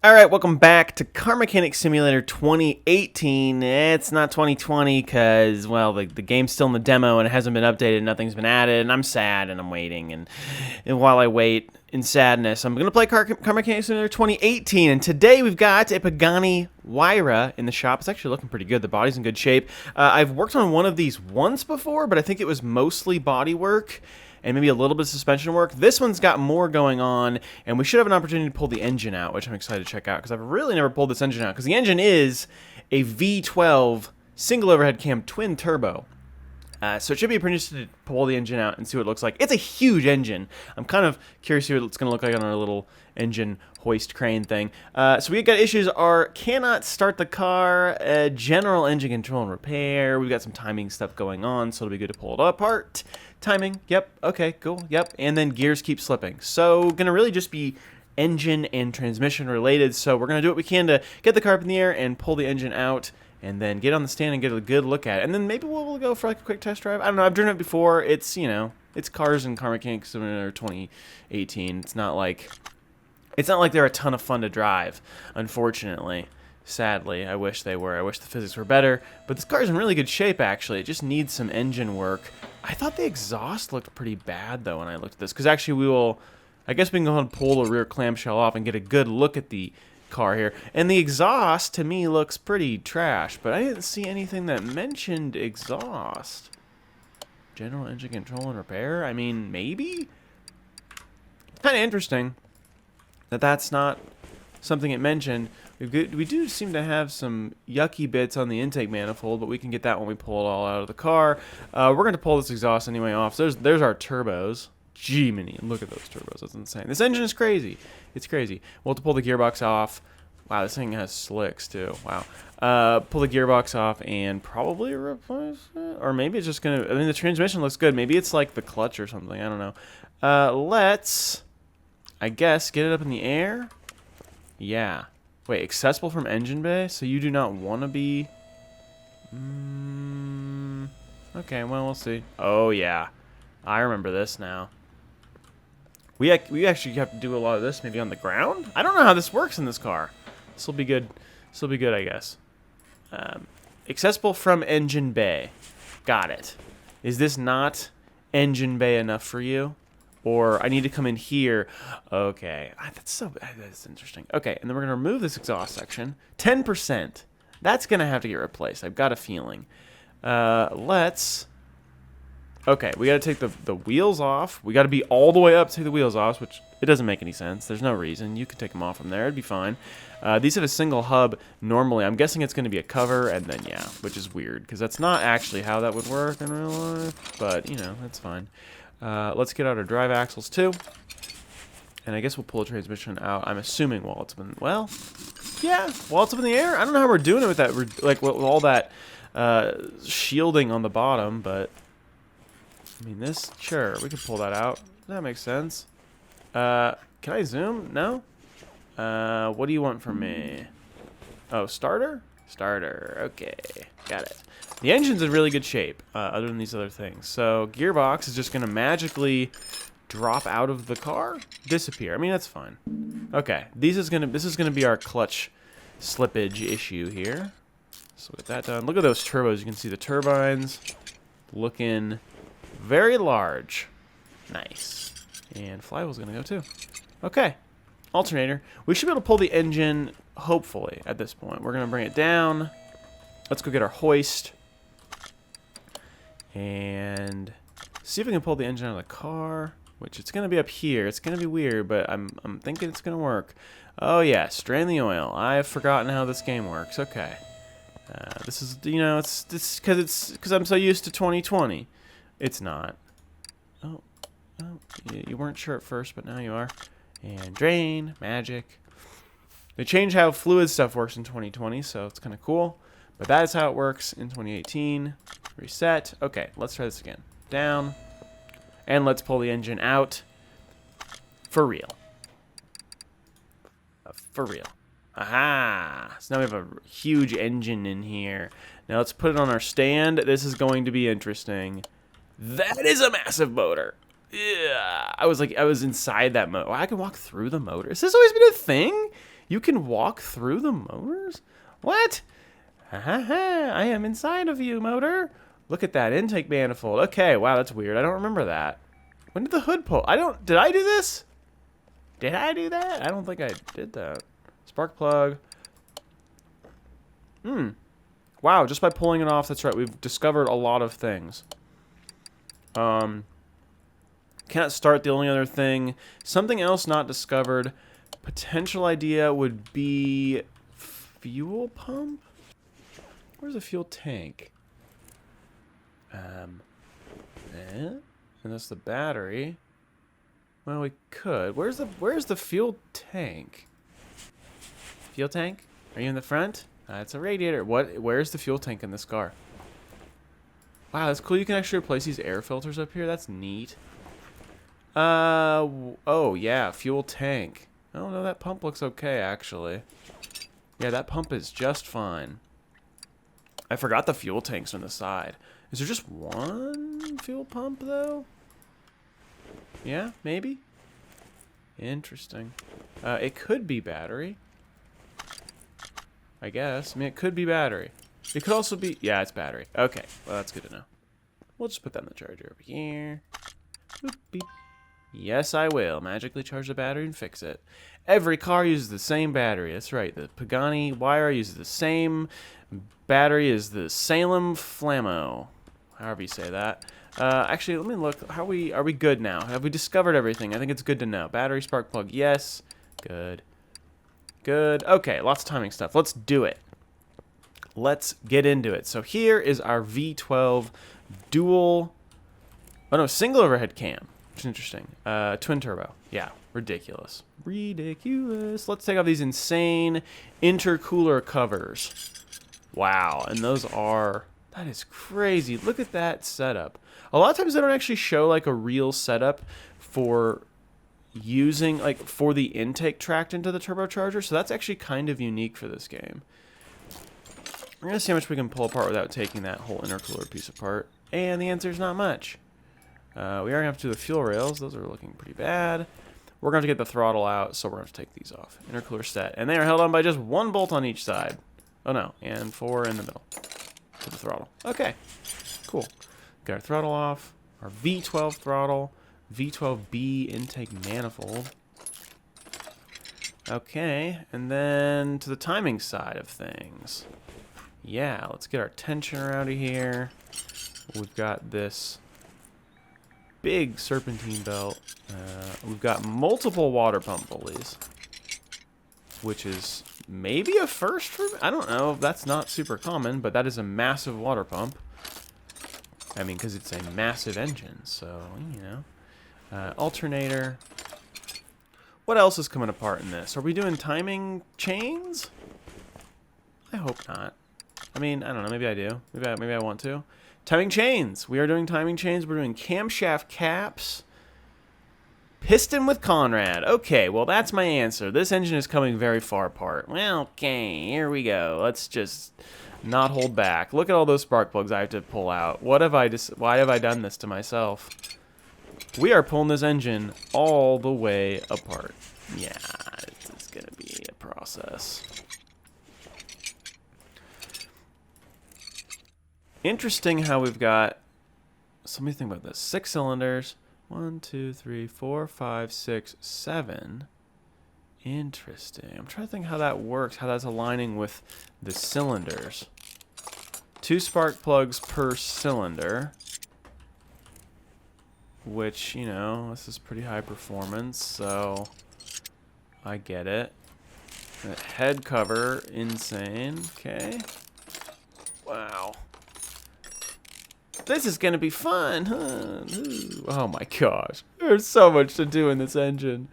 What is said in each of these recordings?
All right, welcome back to Car Mechanic Simulator 2018. It's not 2020 because, well, the game's still in the demo and it hasn't been updated. Nothing's been added, and I'm sad and I'm waiting. And while I wait in sadness, I'm going to play Car Mechanic Simulator 2018. And today we've got a Pagani Huayra in the shop. It's actually looking pretty good. The body's in good shape. I've worked on one of these once before, but I think it was mostly body work and maybe a little bit of suspension work. This one's got more going on, and we should have an opportunity to pull the engine out, which I'm excited to check out, because I've really never pulled this engine out, because the engine is a V12 single overhead cam twin turbo. So it should be pretty interesting to pull the engine out and see what it looks like. It's a huge engine. I'm kind of curious to see what it's going to look like on our little engine hoist crane thing. So we got issues are cannot start the car, general engine control and repair. We've got some timing stuff going on, so it'll be good to pull it apart. Timing, yep, okay, cool, yep. And then gears keep slipping. So gonna really just be engine and transmission related. So we're gonna do what we can to get the car up in the air and pull the engine out, and then get on the stand and get a good look at it. And then maybe we'll go for like a quick test drive. I don't know, I've driven it before. It's, you know, it's Cars and Car Mechanics Simulator 2018. It's not like they're a ton of fun to drive, unfortunately. Sadly, I wish they were. I wish the physics were better. But this car's in really good shape, actually. It just needs some engine work. I thought the exhaust looked pretty bad, though, when I looked at this. Because actually, I guess we can go ahead and pull the rear clamshell off and get a good look at the car here. And the exhaust, to me, looks pretty trash. But I didn't see anything that mentioned exhaust. General engine control and repair? I mean, maybe? Kind of interesting that that's not something it mentioned. We do seem to have some yucky bits on the intake manifold, but we can get that when we pull it all out of the car. We're going to pull this exhaust anyway off. So there's our turbos. Gee, mini, look at those turbos. That's insane. This engine is crazy. It's crazy. We'll have to pull the gearbox off. Wow, this thing has slicks too. Wow. Pull the gearbox off and probably replace it. Or maybe it's just going to... I mean, the transmission looks good. Maybe it's like the clutch or something. I don't know. Let's, I guess, get it up in the air. Yeah. Wait, accessible from engine bay? So you do not want to be... Okay, well, we'll see. Oh, yeah. I remember this now. We actually have to do a lot of this maybe on the ground? I don't know how this works in this car. This will be good. This will be good, I guess. Accessible from engine bay. Got it. Is this not engine bay enough for you? Or I need to come in here. Okay. That's interesting. Okay, and then we're going to remove this exhaust section. 10%. That's going to have to get replaced. I've got a feeling. Okay, we got to take the wheels off. We got to be all the way up to take the wheels off, which it doesn't make any sense. There's no reason. You could take them off from there. It'd be fine. These have a single hub normally. I'm guessing it's going to be a cover, and then, yeah, which is weird, because that's not actually how that would work in real life. But, you know, that's fine. Let's get out our drive axles too, and I guess we'll pull the transmission out. I'm assuming while it's in, well, yeah, while it's up in the air. I don't know how we're doing it with that, like with all that shielding on the bottom, but I mean, sure, we can pull that out. That makes sense. Can I zoom? No. What do you want from me? Oh, starter. Okay, got it. The engine's in really good shape, other than these other things. So gearbox is just going to magically drop out of the car, disappear. I mean, that's fine. Okay, this is gonna be our clutch slippage issue here. So with that done, look at those turbos. You can see the turbines looking very large. Nice. And flywheel's gonna go too. Okay. Alternator. We should be able to pull the engine, hopefully, at this point. We're gonna bring it down. Let's go get our hoist. And see if we can pull the engine out of the car, which it's going to be up here. It's going to be weird, but I'm thinking it's going to work. Oh, yeah, strain the oil. I've forgotten how this game works. Okay. This is, you know, it's because I'm so used to 2020. It's not. Oh, you weren't sure at first, but now you are. And drain, magic. They changed how fluid stuff works in 2020, so it's kind of cool. But that is how it works in 2018. Reset. Okay, let's try this again. Down. And let's pull the engine out. For real. For real. Aha! So now we have a huge engine in here. Now let's put it on our stand. This is going to be interesting. That is a massive motor. Yeah. I was inside that motor. I can walk through the motor. Has this always been a thing? You can walk through the motors? What? Ha ha ha, I am inside of you, motor. Look at that intake manifold. Okay, wow, that's weird. I don't remember that. When did the hood pull? Did I do this? Did I do that? I don't think I did that. Spark plug. Wow, just by pulling it off, that's right. We've discovered a lot of things. Can't start, the only other thing. Something else not discovered. Potential idea would be fuel pump? Where's the fuel tank? And that's the battery. Well, we could. Where's the fuel tank? Fuel tank? Are you in the front? It's a radiator. Where's the fuel tank in this car? Wow, that's cool. You can actually replace these air filters up here. That's neat. Oh yeah, fuel tank. Oh no, that pump looks okay actually. Yeah, that pump is just fine. I forgot the fuel tanks on the side. Is there just one fuel pump though? Yeah, maybe. Interesting. It could be battery. I guess. I mean, it could be battery. It could also be... Yeah, it's battery. Okay, well, that's good to know. We'll just put that in the charger over here. Boop, beep. Yes, I will. Magically charge the battery and fix it. Every car uses the same battery. That's right. The Pagani Huayra uses the same battery as the Salem Flammo. However you say that. Actually, let me look. Are we good now? Have we discovered everything? I think it's good to know. Battery, spark plug, yes. Good. Good. Okay, lots of timing stuff. Let's do it. Let's get into it. So here is our V12 single overhead cam. Which is interesting. Twin turbo. Yeah, ridiculous. Ridiculous. Let's take off these insane intercooler covers. Wow, and those are... That is crazy. Look at that setup. A lot of times they don't actually show like a real setup for using, like, for the intake tracked into the turbocharger, so that's actually kind of unique for this game. We're gonna see how much we can pull apart without taking that whole intercooler piece apart, and the answer is not much. We are gonna have to do the fuel rails. Those are looking pretty bad. We're gonna have to get the throttle out, so we're gonna have to take these off. Intercooler set, and they are held on by just one bolt on each side. Oh no, and 4 in the middle to the throttle. Okay, cool. Got our throttle off, our V12 throttle, V12B intake manifold. Okay, and then to the timing side of things. Yeah, let's get our tensioner out of here. We've got this big serpentine belt. We've got multiple water pump pulleys, which is maybe a first for me. I don't know. That's not super common, but that is a massive water pump. I mean, because it's a massive engine, so, you know. Alternator. What else is coming apart in this? Are we doing timing chains? I hope not. I mean, I don't know. Maybe I do. Maybe I want to. Timing chains. We are doing timing chains. We're doing camshaft caps. Piston with Conrad. Okay, well, that's my answer. This engine is coming very far apart. Well, okay, here we go. Let's just not hold back. Look at all those spark plugs I have to pull out. Why have I done this to myself? We are pulling this engine all the way apart. Yeah, it's going to be a process. Interesting how we've got, so let me think about this. 6 cylinders. 1, 2, 3, 4, 5, 6, 7. Interesting. I'm trying to think how that works, how that's aligning with the cylinders. 2 spark plugs per cylinder. Which, you know, this is pretty high performance, so I get it. That head cover, insane. Okay. Wow. This is gonna be fun, huh? Ooh. Oh my gosh. There's so much to do in this engine.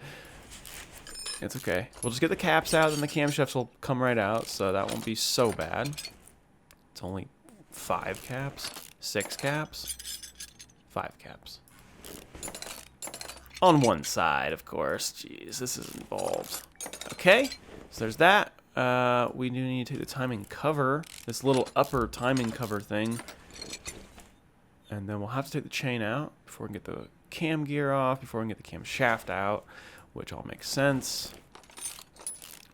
It's okay. We'll just get the caps out and the camshafts will come right out, so that won't be so bad. It's only 5 caps? 6 caps? 5 caps. On one side, of course. Jeez, this is involved. Okay, so there's that. We do need to take the timing cover, this little upper timing cover thing. And then we'll have to take the chain out before we can get the cam gear off, before we can get the camshaft out, which all makes sense.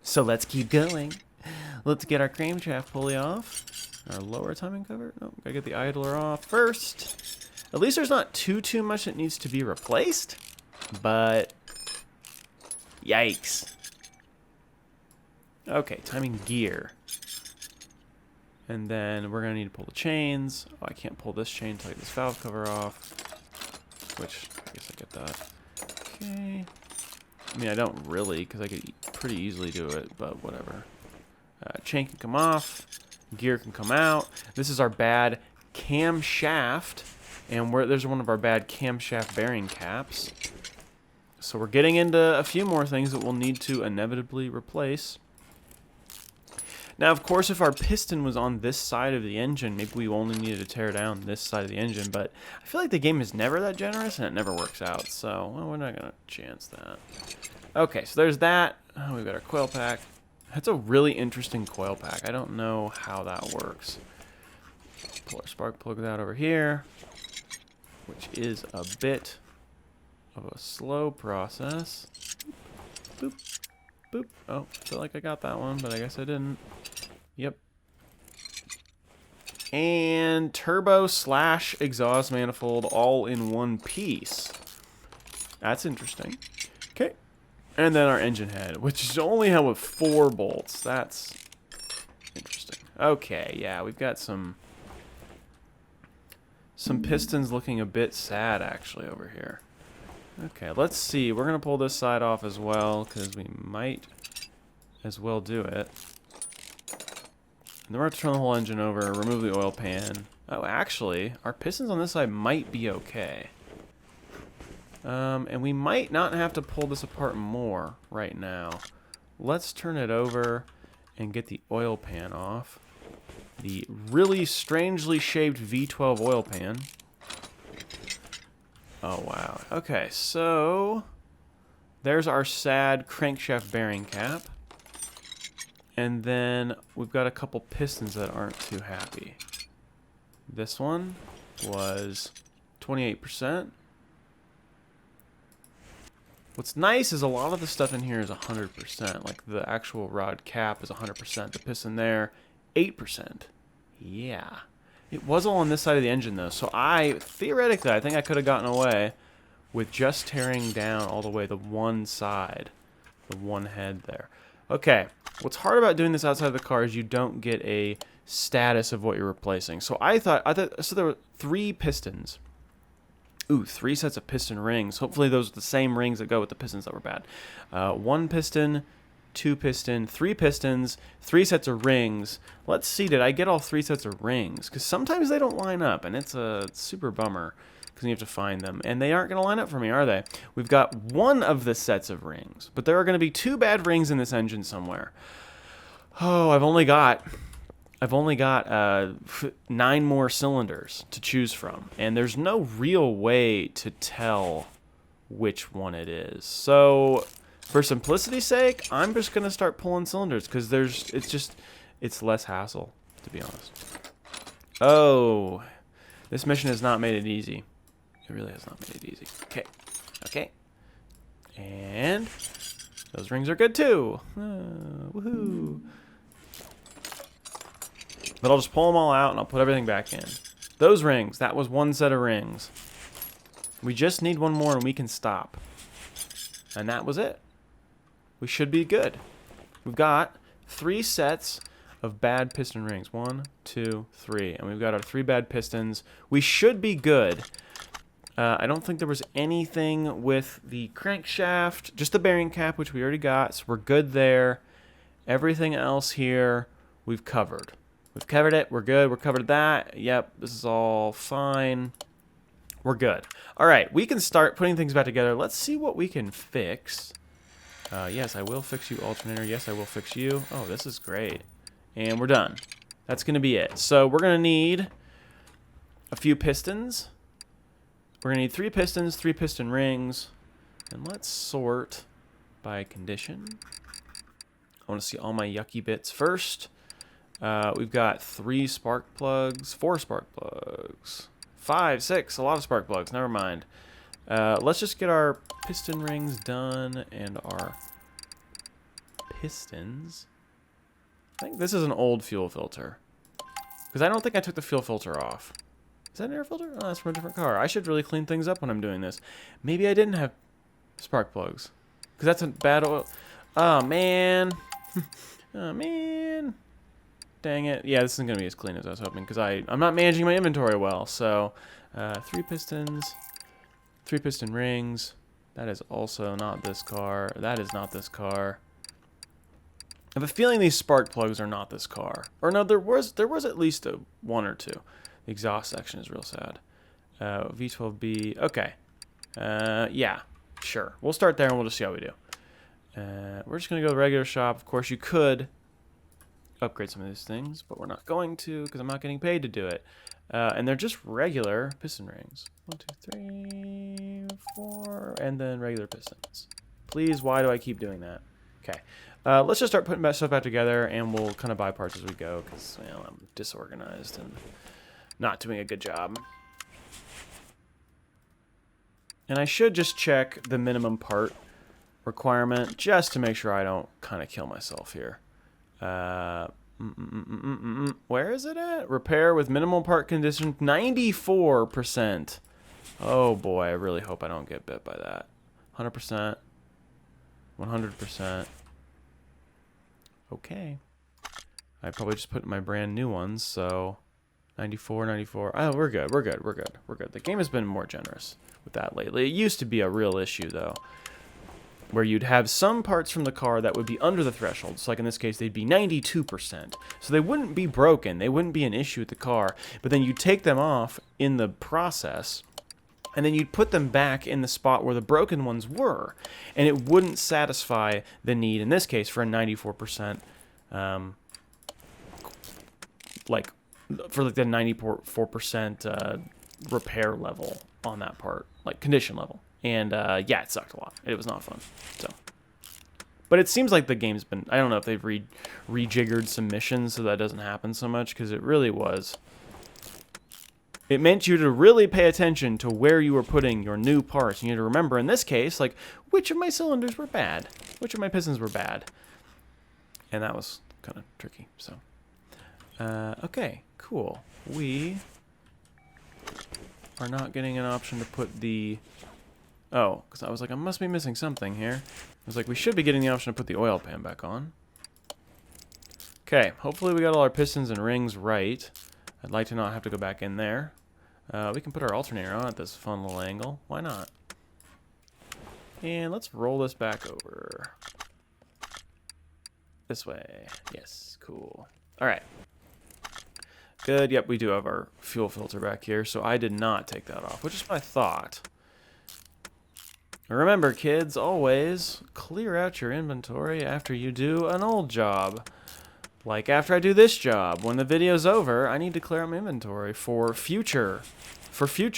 So let's keep going. Let's get our crankshaft pulley off. Our lower timing cover. No, gotta get the idler off first. At least there's not too much that needs to be replaced. But yikes. Okay, timing gear. And then we're gonna need to pull the chains. Oh, I can't pull this chain until I get this valve cover off. Which, I guess I get that. Okay. I mean, I don't really, because I could pretty easily do it, but whatever. Chain can come off. Gear can come out. This is our bad camshaft. And there's one of our bad camshaft bearing caps. So we're getting into a few more things that we'll need to inevitably replace. Now, of course, if our piston was on this side of the engine, maybe we only needed to tear down this side of the engine, but I feel like the game is never that generous, and it never works out, so well, we're not going to chance that. Okay, so there's that. Oh, we've got our coil pack. That's a really interesting coil pack. I don't know how that works. Pull our spark plug out over here, which is a bit of a slow process. Boop, boop. Oh, I feel like I got that one, but I guess I didn't. Yep. And turbo / exhaust manifold all in one piece. That's interesting. Okay. And then our engine head, which is only have with 4 bolts. That's interesting. Okay, yeah, we've got some pistons looking a bit sad actually over here. Okay, let's see. We're going to pull this side off as well because we might as well do it. And then we're going to turn the whole engine over, remove the oil pan. Oh, actually, our pistons on this side might be okay. And we might not have to pull this apart more right now. Let's turn it over and get the oil pan off. The really strangely shaped V12 oil pan. Oh, wow. Okay, so there's our sad crankshaft bearing cap. And then we've got a couple pistons that aren't too happy. This one was 28%. What's nice is a lot of the stuff in here is 100%. Like the actual rod cap is 100%. The piston there, 8%. Yeah. It was all on this side of the engine though. So theoretically, I think I could have gotten away with just tearing down all the way the one side. The one head there. Okay. What's hard about doing this outside of the car is you don't get a status of what you're replacing. So I thought so there were 3 pistons. Ooh, 3 sets of piston rings. Hopefully those are the same rings that go with the pistons that were bad. 1 piston, 2 piston, 3 pistons, 3 sets of rings. Let's see, did I get all 3 sets of rings? Because sometimes they don't line up, and it's a super bummer because you have to find them. And they aren't going to line up for me, are they? We've got 1 of the sets of rings, but there are going to be 2 bad rings in this engine somewhere. Oh, I've only got 9 more cylinders to choose from, and there's no real way to tell which one it is. So, for simplicity's sake, I'm just gonna start pulling cylinders because it's less hassle, to be honest. Oh, this mission has not made it easy. It really has not made it easy. Okay, and those rings are good too. Woohoo! But I'll just pull them all out and I'll put everything back in. Those rings, that was 1 set of rings. We just need 1 more and we can stop. And that was it. We should be good. We've got 3 sets of bad piston rings. 1, 2, 3. And we've got our 3 bad pistons. We should be good. I don't think there was anything with the crankshaft. Just the bearing cap, which we already got. So we're good there. Everything else here, we've covered. We've covered it. We're good. We're covered that. Yep, this is all fine. We're good. All right, we can start putting things back together. Let's see what we can fix. Yes, I will fix you, alternator. Yes, I will fix you. Oh, this is great. And we're done. That's going to be it. So we're going to need a few pistons. We're going to need 3 pistons, 3 piston rings. And let's sort by condition. I want to see all my yucky bits first. We've got 3 spark plugs, 4 spark plugs, 5, 6, a lot of spark plugs, never mind. Let's just get our piston rings done and our pistons. I think this is an old fuel filter. Because I don't think I took the fuel filter off. Is that an air filter? Oh, that's from a different car. I should really clean things up when I'm doing this. Maybe I didn't have spark plugs. Because that's a bad oil. Oh, man. Oh, man. Dang it. Yeah, this isn't going to be as clean as I was hoping. Because I'm not managing my inventory well. So, 3 pistons. 3 piston rings. That is also not this car. That is not this car. I have a feeling these spark plugs are not this car. Or no, there was at least one or two. The exhaust section is real sad. V12B. Okay. Yeah. Sure. We'll start there and we'll just see how we do. We're just going to go to the regular shop. Of course, you could upgrade some of these things, but we're not going to because I'm not getting paid to do it. And they're just regular piston rings. 1, 2, 3, 4, and then regular pistons. Please, why do I keep doing that? Okay. Let's just start putting stuff back together, and we'll kind of buy parts as we go because I'm disorganized and not doing a good job. And I should just check the minimum part requirement just to make sure I don't kind of kill myself here. Where is it at? Repair with minimal part condition, 94%. Oh boy, I really hope I don't get bit by that. 100%. 100%. Okay. I probably just put my brand new ones, so 94, 94. Oh, we're good. We're good. We're good. We're good. The game has been more generous with that lately. It used to be a real issue, though, where you'd have some parts from the car that would be under the threshold. So like in this case, they'd be 92%. So they wouldn't be broken. They wouldn't be an issue with the car. But then you'd take them off in the process, and then you'd put them back in the spot where the broken ones were. And it wouldn't satisfy the need, in this case, for a 94%, like the 94% repair level on that part, like condition level. And yeah, it sucked a lot. It was not fun. So, but it seems like the game's been, I don't know if they've rejiggered some missions so that doesn't happen so much, because it really was. It meant you to really pay attention to where you were putting your new parts. You need to remember, in this case, like, which of my cylinders were bad? Which of my pistons were bad? And that was kind of tricky, so. Okay, cool. We are not getting an option to put the... Oh, because I was like, I must be missing something here. I was like, we should be getting the option to put the oil pan back on. Okay, hopefully we got all our pistons and rings right. I'd like to not have to go back in there. We can put our alternator on at this fun little angle. Why not? And let's roll this back over. This way. Yes, cool. All right. Good. Yep, we do have our fuel filter back here, so I did not take that off, which is what I thought. Remember, kids, always clear out your inventory after you do an old job. Like after I do this job. When the video's over, I need to clear out my inventory for future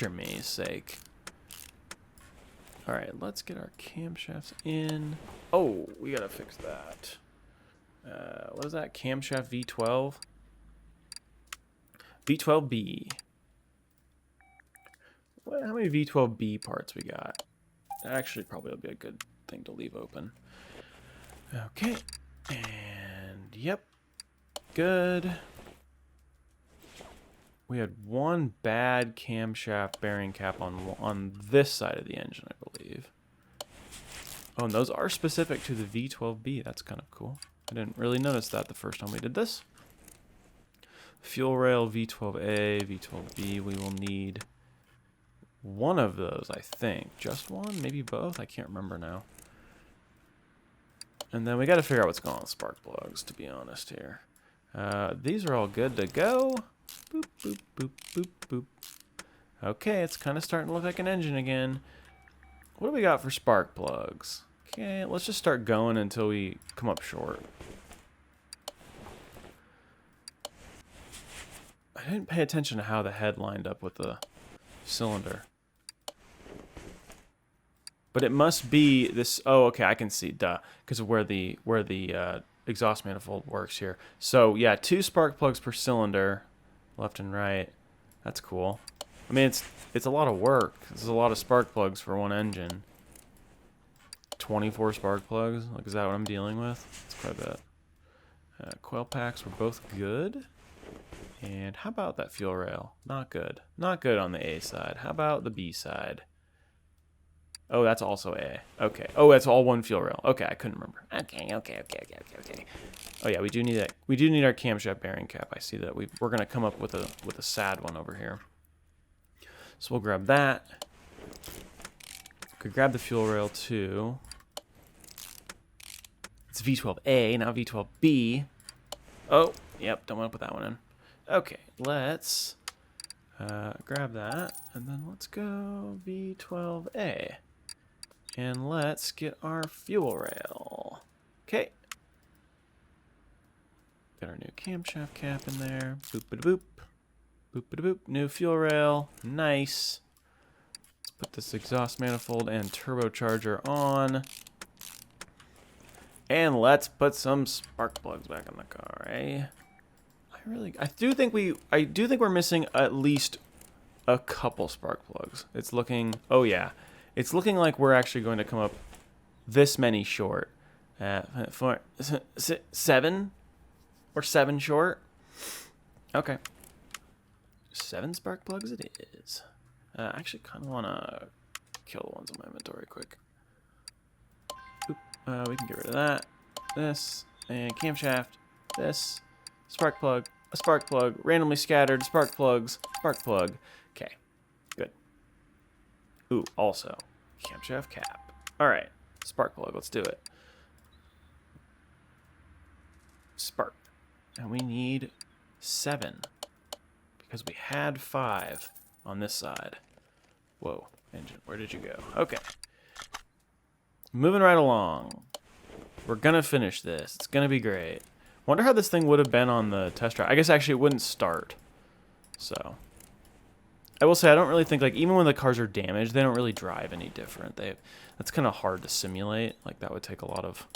me's sake. Alright, let's get our camshafts in. Oh, we gotta fix that. What is that? Camshaft V12? V12B. How many V12B parts we got? Actually, probably will be a good thing to leave open. Okay. And, yep. Good. We had one bad camshaft bearing cap on this side of the engine, I believe. Oh, and those are specific to the V12B. That's kind of cool. I didn't really notice that the first time we did this. Fuel rail, V12A, V12B. We will need one of those, I think. Just one? Maybe both? I can't remember now. And then we got to figure out what's going on with spark plugs, to be honest here. These are all good to go. Boop, boop, boop, boop, boop. Okay, it's kind of starting to look like an engine again. What do we got for spark plugs? Okay, let's just start going until we come up short. I didn't pay attention to how the head lined up with the cylinder. But it must be this. Oh, okay, I can see. Duh, because of where the exhaust manifold works here. So yeah, 2 spark plugs per cylinder, left and right. That's cool. I mean, it's a lot of work. This is a lot of spark plugs for one engine. 24 spark plugs. Like, is that what I'm dealing with? It's quite a bit. Coil packs were both good. And how about that fuel rail? Not good. Not good on the A side. How about the B side? Oh, that's also A. Okay. Oh, that's all one fuel rail. Okay, I couldn't remember. Okay. Oh yeah, we do need that. We do need our camshaft bearing cap. I see that. We're gonna come up with a sad one over here. So we'll grab that. Could grab the fuel rail too. It's V12A, now V12B. Oh, yep, don't want to put that one in. Okay, let's grab that, and then let's go V12A. And let's get our fuel rail. Okay. Got our new camshaft cap in there. Boop-a-da-boop. Boop-a-da-boop. New fuel rail. Nice. Let's put this exhaust manifold and turbocharger on. And let's put some spark plugs back in the car, eh? I do think we're missing at least a couple spark plugs. It's looking, oh yeah. It's looking like we're actually going to come up this many short. 7 or 7 short. Okay. 7 spark plugs it is. I actually kind of want to kill the ones in my inventory quick. Oop. We can get rid of that. This. And camshaft. This. Spark plug. A spark plug. Randomly scattered spark plugs. Spark plug. Okay. Good. Ooh, also. Camshaft cap. Alright. Spark plug. Let's do it. Spark. And we need 7. Because we had 5 on this side. Whoa. Engine, where did you go? Okay. Moving right along. We're going to finish this. It's going to be great. Wonder how this thing would have been on the test drive. I guess actually it wouldn't start. So. I will say I don't really think, like, even when the cars are damaged, they don't really drive any different. That's kind of hard to simulate. Like, that would take a lot of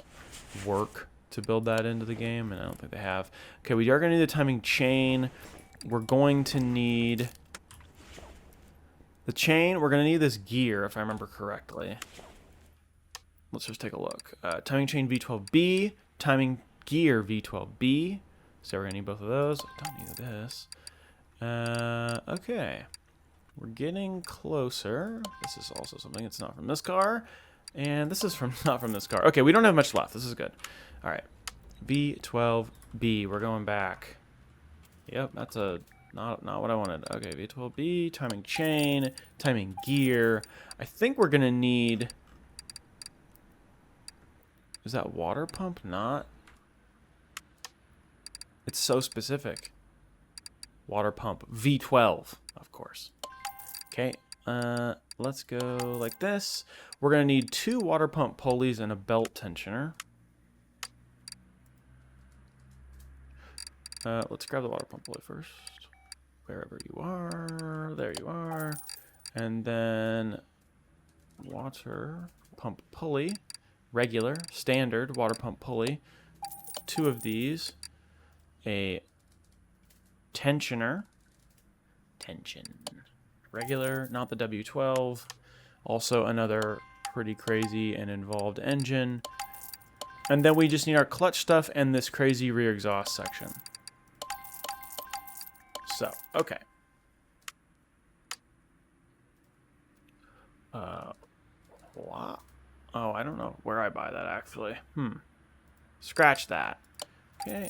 work to build that into the game, and I don't think they have. Okay, we are going to need the timing chain. We're going to need the chain. We're going to need this gear, if I remember correctly. Let's just take a look. Timing chain V12B, timing gear V12B. So we're going to need both of those. I don't need this. Okay. We're getting closer. This is also something. It's not from this car. And this is not from this car. Okay, we don't have much left. This is good. All right. V12B. We're going back. Yep, that's not what I wanted. Okay, V12B, timing chain, timing gear. I think we're going to need... Is that water pump? Not. It's so specific. Water pump. V12, of course. Okay, let's go like this. We're going to need 2 water pump pulleys and a belt tensioner. Let's grab the water pump pulley first. Wherever you are. There you are. And then water pump pulley. Regular, standard water pump pulley. 2 of these. A tensioner. Tension. Regular, not the W12. Also another pretty crazy and involved engine. And then we just need our clutch stuff and this crazy rear exhaust section. So, okay. What? Oh, I don't know where I buy that actually. Scratch that. Okay.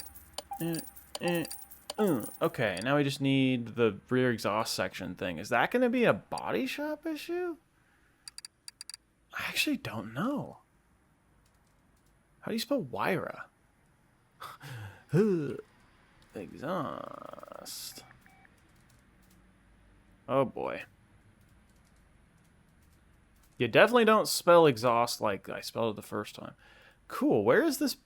Okay, now we just need the rear exhaust section thing. Is that going to be a body shop issue? I actually don't know. How do you spell Huayra? Exhaust. Oh boy. You definitely don't spell exhaust like I spelled it the first time. Cool, where is this?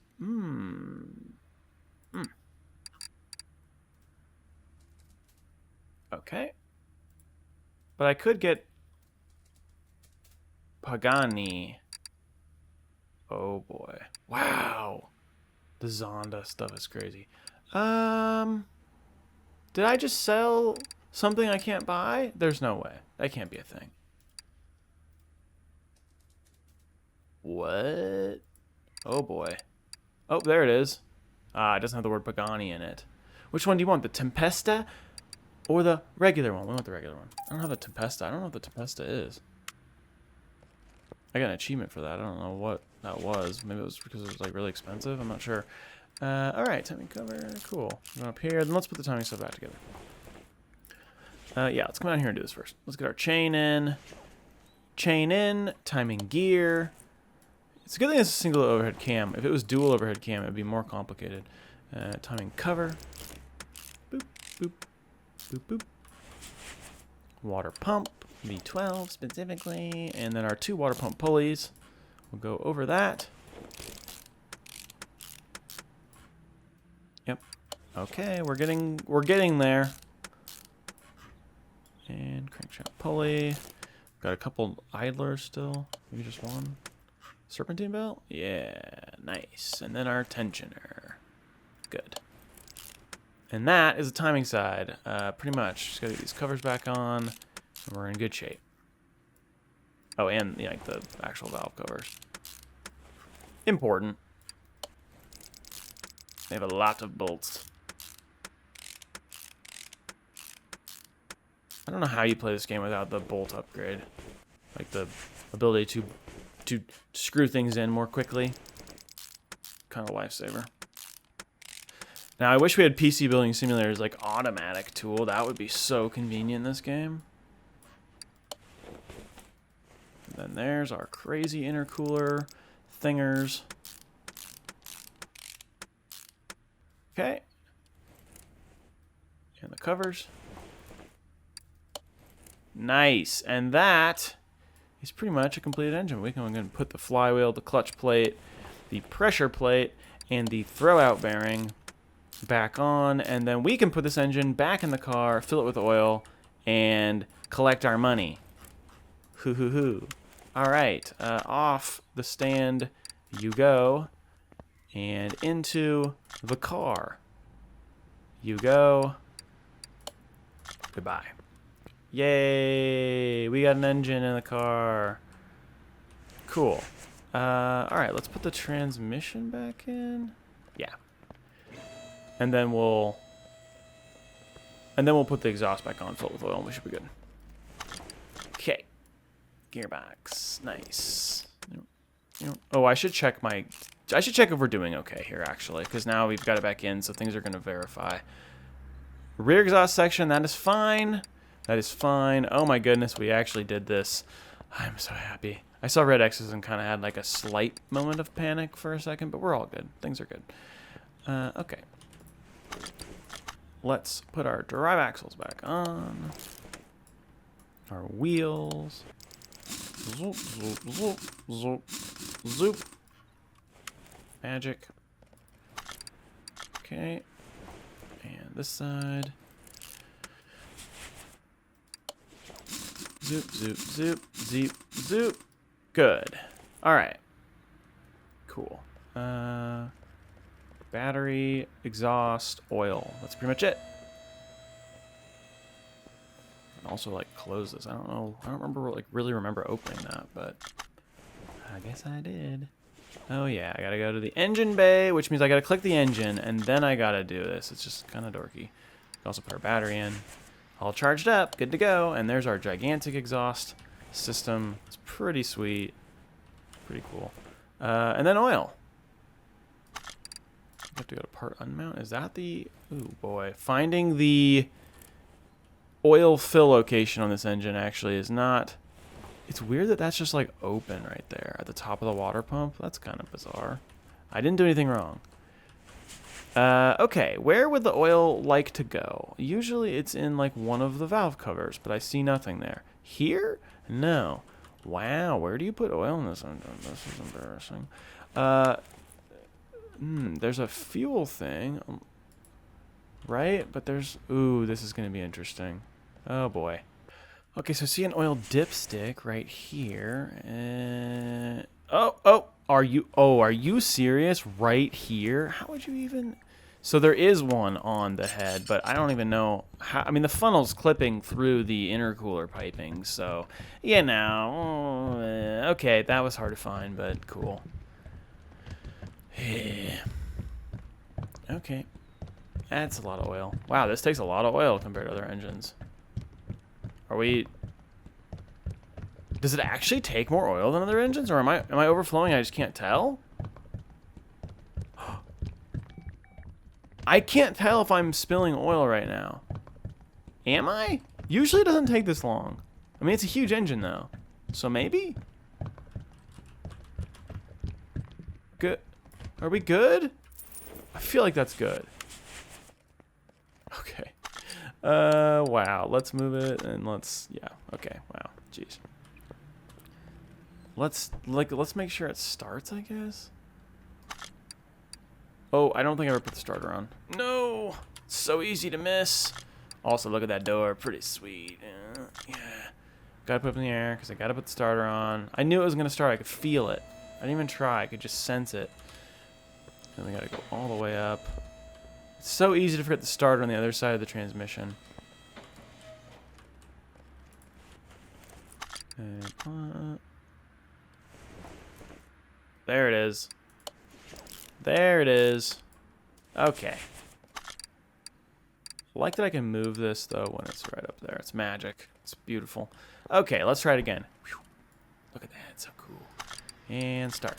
Okay. But I could get Pagani. Oh boy. Wow. The Zonda stuff is crazy. Did I just sell something I can't buy? There's no way. That can't be a thing. What? Oh boy. Oh, there it is. Ah, it doesn't have the word Pagani in it. Which one do you want? The Tempesta or the regular one? We want the regular one. I don't have the Tempesta. I don't know what the Tempesta is. I got an achievement for that. I don't know what that was. Maybe it was because it was like really expensive. I'm not sure. All right, timing cover. Cool. Go up here. Then let's put the timing stuff back together. Yeah, let's come down here and do this first. Let's get our chain in. Chain in. Timing gear. It's a good thing it's a single overhead cam. If it was dual overhead cam, it would be more complicated. Timing cover. Boop, boop, boop, boop. Water pump. V12 specifically. And then our 2 water pump pulleys. We'll go over that. Yep. Okay, we're getting there. And crankshaft pulley. Got a couple idlers still. Maybe just one. Serpentine belt? Yeah, nice. And then our tensioner. Good. And that is the timing side. Pretty much. Just gotta get these covers back on, and we're in good shape. Oh, and yeah, like the actual valve covers. Important. They have a lot of bolts. I don't know how you play this game without the bolt upgrade. Like the ability to screw things in more quickly. Kind of a lifesaver. Now, I wish we had PC Building Simulator's like automatic tool. That would be so convenient in this game. And then there's our crazy intercooler thingers. Okay. And the covers. Nice. And that is pretty much a completed engine. We can go and put the flywheel, the clutch plate, the pressure plate, and the throwout bearing back on, and then we can put this engine back in the car, fill it with oil, and collect our money. Hoo hoo hoo. All right, off the stand you go, and into the car you go. Goodbye. Yay! We got an engine in the car. Cool. All right, let's put the transmission back in. Yeah. And then we'll put the exhaust back on, fill it with oil, and we should be good. Okay. Gearbox. Nice. Oh, I should check if we're doing okay here, actually, because now we've got it back in, so things are going to verify. Rear exhaust section, that is fine. That is fine. Oh my goodness, we actually did this. I'm so happy. I saw red X's and kind of had like a slight moment of panic for a second, but we're all good. Things are good. Okay. Let's put our drive axles back on. Our wheels. Zoop, zoop, zoop, zoop, zoop. Magic. Okay. And this side. Zoop, zoop, zoop, zoop, zoop. Good. All right. Cool. Battery, exhaust, oil. That's pretty much it. And also, like, close this. I don't know. I don't remember, like, really remember opening that, but I guess I did. Oh, yeah. I gotta go to the engine bay, which means I gotta click the engine, and then I gotta do this. It's just kind of dorky. Also put our battery in. All charged up. Good to go. And there's our gigantic exhaust system. It's pretty sweet. Pretty cool. And then oil. I have to go to part unmount. Is that the... Ooh, boy. Finding the oil fill location on this engine actually is not... It's weird that that's just like open right there at the top of the water pump. That's kind of bizarre. I didn't do anything wrong. Okay, where would the oil like to go? Usually it's in like one of the valve covers, but I see nothing there. Here? No. Wow, where do you put oil in this engine? This is embarrassing. There's a fuel thing, right? But there's... Ooh, this is going to be interesting. Oh, boy. Okay, so see an oil dipstick right here. Are you serious? Right here? How would you even... So there is one on the head, but I don't even know how. I mean, the funnel's clipping through the intercooler piping, so you know. Okay, that was hard to find, but cool. Okay, that's a lot of oil. Wow, this takes a lot of oil compared to other engines. Are we? Does it actually take more oil than other engines, or am I overflowing? I just can't tell. I can't tell if I'm spilling oil right now. Am I? Usually it doesn't take this long. I mean, it's a huge engine though, so maybe. Good. Are we good? I feel like that's good. Okay. Wow. Let's move it and let's. Yeah. Okay. Wow. Jeez. Let's make sure it starts, I guess. Oh, I don't think I ever put the starter on. No! It's so easy to miss. Also, look at that door. Pretty sweet. Yeah. Gotta put it in the air because I gotta put the starter on. I knew it was gonna start. I could feel it. I didn't even try. I could just sense it. And we gotta go all the way up. It's so easy to forget the starter on the other side of the transmission. And, there it is. There it is. Okay. I like that I can move this, though, when it's right up there. It's magic. It's beautiful. Okay, let's try it again. Whew. Look at that. It's so cool. And start.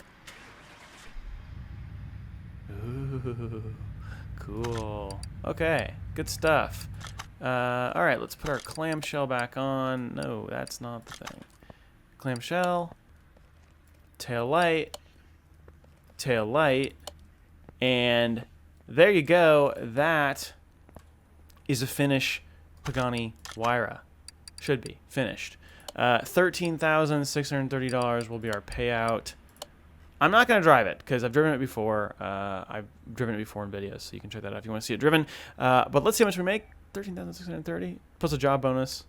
Ooh, cool. Okay, good stuff. All right, let's put our clamshell back on. No, that's not the thing. Clamshell. Tail light. Tail light. And there you go. That is a finished Pagani Huayra. Should be finished. $13,630 will be our payout. I'm not going to drive it because I've driven it before. I've driven it before in videos, so you can check that out if you want to see it driven. But let's see how much we make. $13,630 plus a job bonus.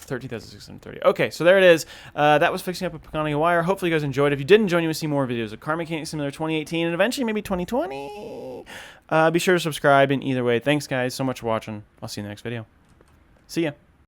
$13,630. Okay, so there it is. That was fixing up a Pagani Huayra. Hopefully you guys enjoyed. If you did enjoy, you want to see more videos of Car Mechanic Simulator 2018 and eventually maybe 2020. Be sure to subscribe. And either way, thanks guys so much for watching. I'll see you in the next video. See ya.